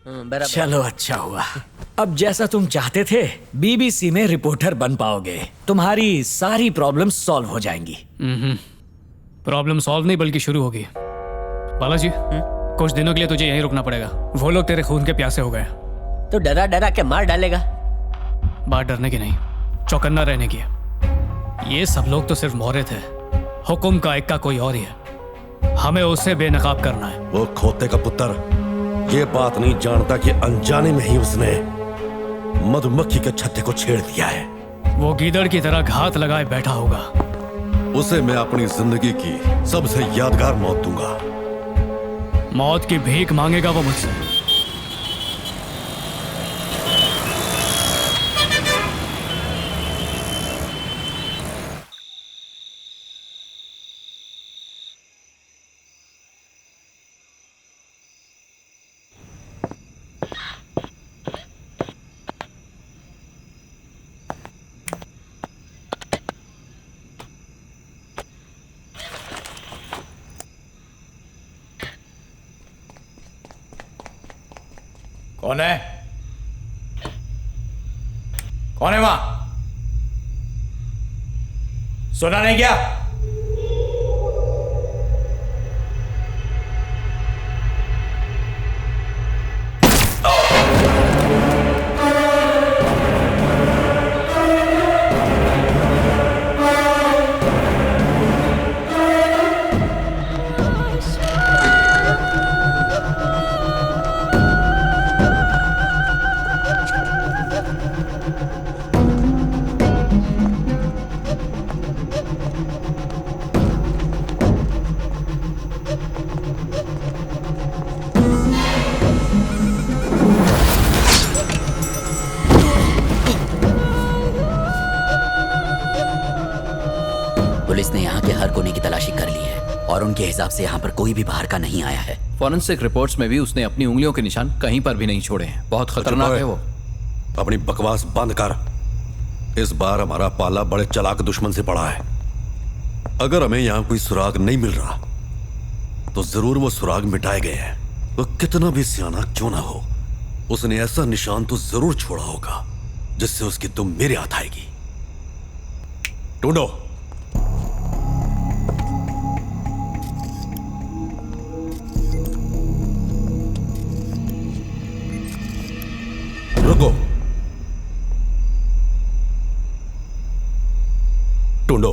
बराबर। चलो अच्छा हुआ। अब जैसा तुम चाहते थे बीबीसी में रिपोर्टर बन पाओगे, तुम्हारी सारी प्रॉब्लम सॉल्व हो जाएंगी। प्रॉब्लम सॉल्व नहीं बल्कि शुरू होगी। बालाजी, कुछ दिनों के लिए तुझे यहीं रुकना पड़ेगा। वो लोग तेरे खून के प्यासे हो गए। तो डरा डरा के मार डालेगा। बात डरने की नहीं, चौकन्ना रहने की है। ये सब लोग तो सिर्फ मोहरे थे, हुक्म का इक्का कोई और ही है। हमें उससे बेनकाब करना है। वो खोते का पुत्र ये बात नहीं जानता कि अनजाने में ही उसने मधुमक्खी के छत्ते को छेड़ दिया है। वो गीदड़ की तरह घात लगाए बैठा होगा। उसे मैं अपनी जिंदगी की सबसे यादगार मौत दूंगा। मौत की भीख मांगेगा वो मुझसे। कौन है? कौन है वहां? सुना नहीं क्या? पुलिस ने यहाँ के हर कोने की तलाशी कर ली है और उनके हिसाब से यहाँ पर कोई भी बाहर का नहीं आया है। फॉरेंसिक रिपोर्ट्स में भी उसने अपनी उंगलियों के निशान कहीं पर भी नहीं छोड़े हैं। बहुत खतरनाक है वो। अपनी बकवास बंद कर। इस बार हमारा पाला बड़े चालाक दुश्मन से पड़ा है। अगर हमें यहाँ कोई सुराग नहीं मिल रहा तो जरूर वो सुराग मिटाए गए हैं। वो कितना भी सियाना क्यों ना हो, उसने ऐसा निशान तो जरूर छोड़ा होगा जिससे उसकी दुम मेरे हाथ आएगी। ढूंढो। रुको। ढूंढो।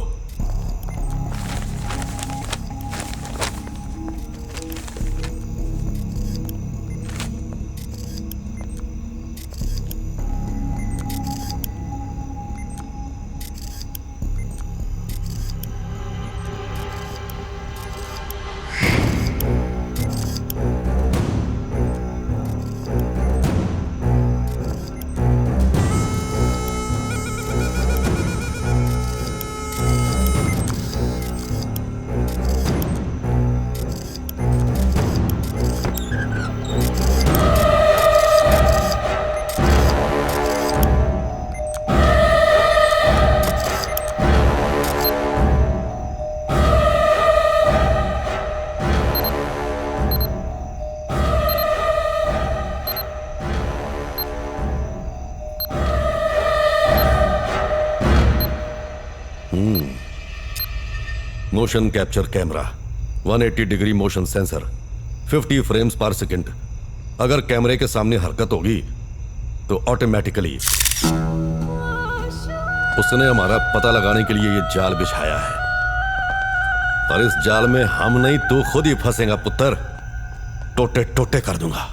Motion capture camera, 180 degree motion sensor, 50 frames पर सेकंड। अगर कैमरे के सामने हरकत होगी तो ऑटोमेटिकली उसने हमारा पता लगाने के लिए ये जाल बिछाया है। और इस जाल में हम नहीं तो खुद ही फंसेगा पुत्र। टोटे टोटे कर दूंगा।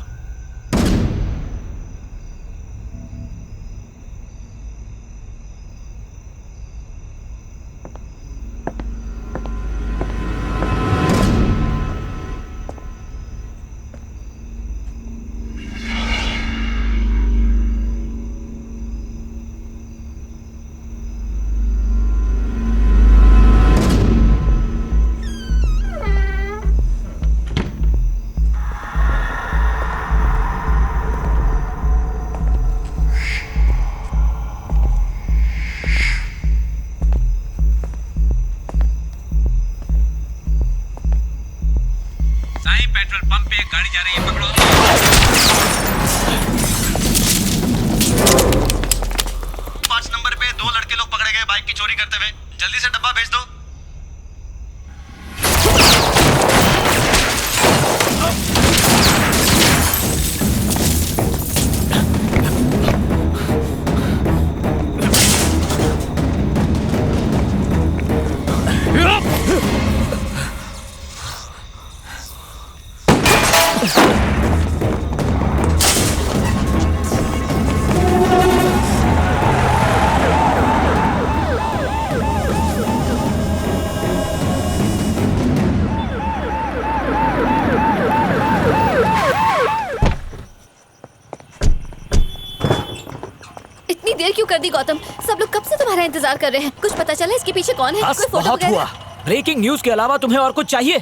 देर क्यों कर दी गौतम? सब लोग कब से तुम्हारा इंतजार कर रहे हैं। कुछ पता चला इसके पीछे कौन है? बस कोई फोटो बहुत वगैरह? हुआ। ब्रेकिंग न्यूज के अलावा तुम्हें और कुछ चाहिए?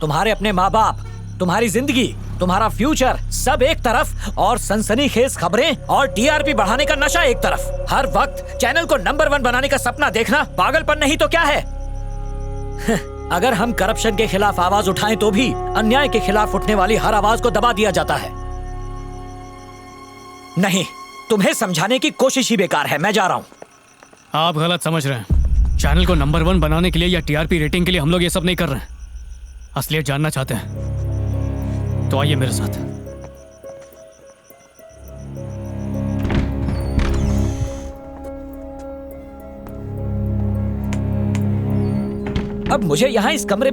तुम्हारे अपने माँ बाप, तुम्हारी जिंदगी, तुम्हारा फ्यूचर सब एक तरफ और सनसनीखेज खबरें और टीआरपी बढ़ाने का नशा एक तरफ। हर वक्त चैनल को नंबर 1 बनाने का सपना देखना पागलपन नहीं तो क्या है? अगर हम करप्शन के खिलाफ आवाज उठाएं तो भी अन्याय के खिलाफ उठने वाली हर आवाज को दबा दिया जाता है। नहीं, तुम्हें समझाने की कोशिश ही बेकार है। मैं जा रहा हूं। आप गलत समझ रहे हैं। चैनल को नंबर 1 बनाने के लिए या टीआरपी रेटिंग के लिए हम लोग ये सब नहीं कर रहे हैं। असलियत जानना चाहते हैं तो आइए मेरे साथ। अब मुझे यहाँ इस कमरे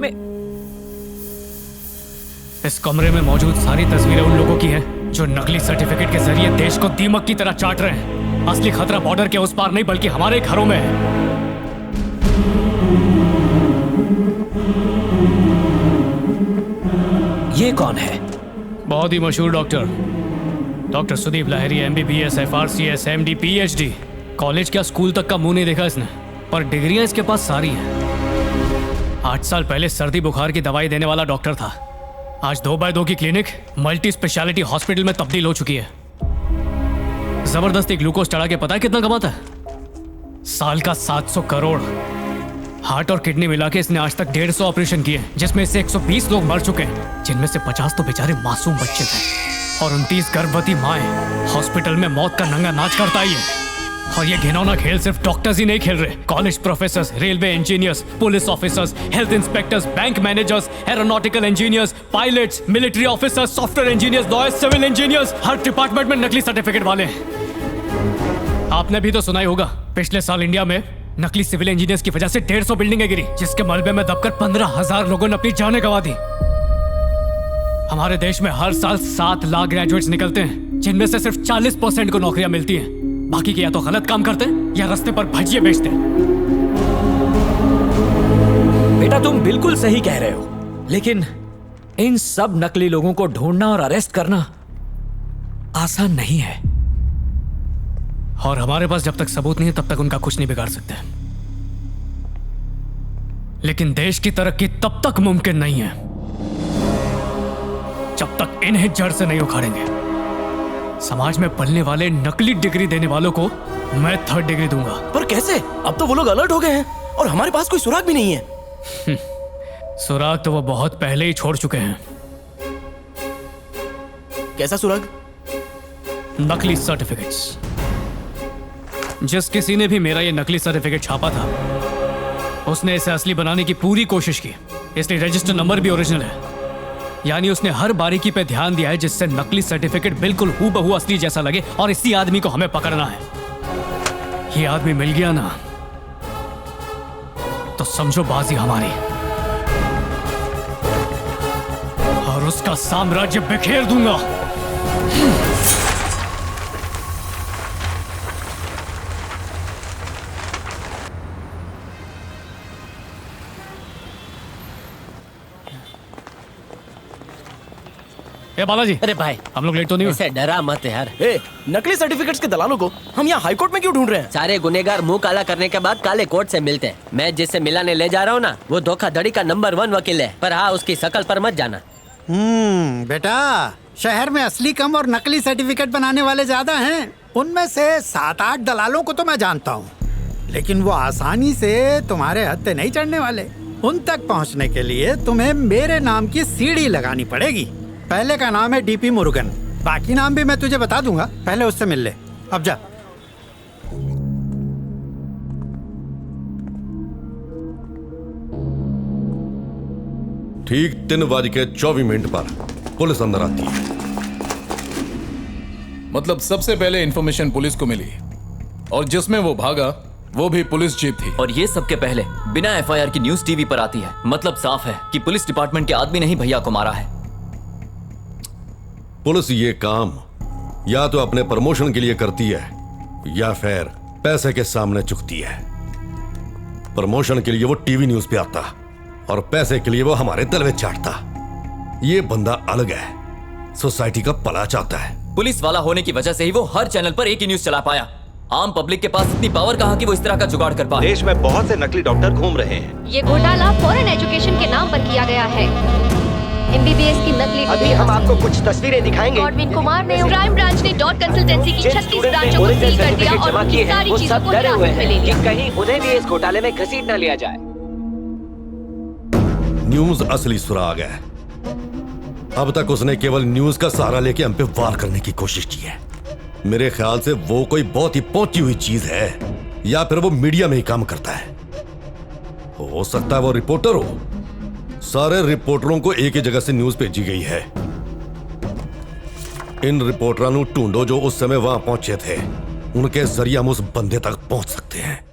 में मौजूद सारी तस्वीरें उन लोगों की हैं जो नकली सर्टिफिकेट के जरिए देश को दीमक की तरह चाट रहे हैं। असली खतरा बॉर्डर के उस पार नहीं बल्कि हमारे घरों में है। ये कौन है? बहुत ही मशहूर doctor Sudeep Lahiri, MBBS, FRCS, MD, PhD। College क्या स्कूल तक का मुंह नहीं देखा इसने, पर डिग्रियां इसके पास सारी हैं। 8 साल पहले सर्दी बुखार की दवाई देने वाला डॉक्टर था। आज 2x2 की क्लिनिक मल्टी स्पेशलिटी हॉस्पिटल में तब्दील हो चुकी है। जबरदस्ती ग्लूकोज चढ़ा के पता है कितना कमाता है? साल का 700 करोड़। हार्ट और किडनी मिला के इसने आज तक 150 ऑपरेशन किए, जिसमें से 120 लोग मर चुके हैं, जिनमें से 50 तो बेचारे मासूम बच्चे थे और 29 गर्भवती माएं हॉस्पिटल में मौत का नंगा नाच करता ही है। और ये घिनौना खेल सिर्फ डॉक्टर्स ही नहीं खेल रहे। College professors, railway engineers, police officers, health inspectors, bank managers, aeronautical engineers, pilots, military officers, software engineers, lawyers, civil engineers, हर डिपार्टमेंट में नकली सर्टिफिकेट वाले हैं। आपने भी तो सुना ही होगा, पिछले साल इंडिया में नकली सिविल इंजीनियर्स की वजह से 150 बिल्डिंगें गिरी, जिसके मलबे में दबकर 15,000 लोगों ने अपनी जानें गंवा दी। हमारे देश में हर साल 7 लाख ग्रेजुएट्स निकलते हैं, जिनमें से सिर्फ 40% को नौकरियां मिलती हैं। बाकी के या तो गलत काम करते हैं या रास्ते पर भजिए बेचते हैं। बेटा तुम बिल्कुल सही कह रहे हो, लेकिन इन सब नकली लोगों को ढूंढना और अरेस्ट करना आसान नहीं है। और हमारे पास जब तक सबूत नहीं है तब तक उनका कुछ नहीं बिगाड़ सकते। लेकिन देश की तरक्की तब तक मुमकिन नहीं है जब तक इन्हें जड़ से नहीं उखाड़ेंगे। समाज में पलने वाले नकली डिग्री देने वालों को मैं 3rd डिग्री दूंगा। पर कैसे? अब तो वो लोग अलर्ट हो गए हैं और हमारे पास कोई सुराग भी नहीं है। सुराग तो वो बहुत पहले ही छोड़ चुके हैं। कैसा सुराग? नकली सर्टिफिकेट्स। जिस किसी ने भी मेरा ये नकली सर्टिफिकेट छापा था, उसने इसे असली बनाने की पूरी कोशिश की, इसलिए रजिस्टर नंबर भी ओरिजिनल है। यानी उसने हर बारीकी पे ध्यान दिया है जिससे नकली सर्टिफिकेट बिल्कुल हूबहू असली जैसा लगे, और इसी आदमी को हमें पकड़ना है। ये आदमी मिल गया ना तो समझो बाजी हमारी, और उसका साम्राज्य बिखेर दूंगा। ए बालाजी, अरे भाई हम लोग लेट तो नहीं हुए? ऐसे डरा मत यार। नकली सर्टिफिकेट्स के दलालों को हम यहाँ हाईकोर्ट में क्यों ढूंढ रहे हैं? सारे गुनेगार मुंह काला करने के बाद काले कोर्ट से मिलते हैं। मैं जिससे मिलाने ले जा रहा हूँ ना, वो धोखाधड़ी का नंबर 1 वकील है। पर हाँ, उसकी शकल पर मत जाना। बेटा, शहर में असली कम और नकली सर्टिफिकेट बनाने वाले ज्यादा हैं। उनमें से 7-8 दलालों को तो मैं जानता हूँ, लेकिन वो आसानी से तुम्हारे हत्थे नहीं चढ़ने वाले। उन तक पहुँचने के लिए तुम्हें मेरे नाम की सीढ़ी लगानी पड़ेगी। पहले का नाम है DP मुरुगन, बाकी नाम भी मैं तुझे बता दूंगा, पहले उससे मिल ले। अब जा। ठीक 3:24 पर पुलिस अंदर आती है। मतलब सबसे पहले इंफॉर्मेशन पुलिस को मिली, और जिसमें वो भागा वो भी पुलिस जीप थी। और ये सबके पहले बिना FIR की न्यूज टीवी पर आती है। मतलब साफ है कि पुलिस डिपार्टमेंट के आदमी ने ही भैया को मारा है। पुलिस ये काम या तो अपने प्रमोशन के लिए करती है या फिर पैसे के सामने झुकती है। प्रमोशन के लिए वो टीवी न्यूज पे आता और पैसे के लिए वो हमारे तलवे चाटता। ये बंदा अलग है, सोसाइटी का भला चाहता है। पुलिस वाला होने की वजह से ही वो हर चैनल पर एक ही न्यूज चला पाया। आम पब्लिक के पास इतनी पावर कहाँ कि वो इस तरह का जुगाड़ कर पाए? देश में बहुत से नकली डॉक्टर घूम रहे हैं। ये घोटाला फॉरेन एजुकेशन के नाम पर किया गया है। MBBS की नकली अभी हम आपको कुछ तस्वीरें दिखाएंगे। गॉडविन कुमार ने क्राइम ब्रांच ने डॉट कंसल्टेंसी की 36 ब्रांचों को सील कर दिया और उनकी सारी चीजों को हिरासत में ले लिया कि कहीं उन्हें भी इस घोटाले में घसीट न लिया जाए। न्यूज़ असली सुराग है। अब तक उसने केवल न्यूज़ का सहारा लेके हम पे वार करने की कोशिश की है। मेरे ख्याल से वो कोई बहुत ही पहुंची हुई चीज है, या फिर वो मीडिया में ही काम करता है। हो सकता है वो रिपोर्टर हो। सारे रिपोर्टरों को एक ही जगह से न्यूज़ भेजी गई है। इन रिपोर्टरों को ढूंढो जो उस समय वहां पहुंचे थे। उनके जरिए हम उस बंदे तक पहुंच सकते हैं।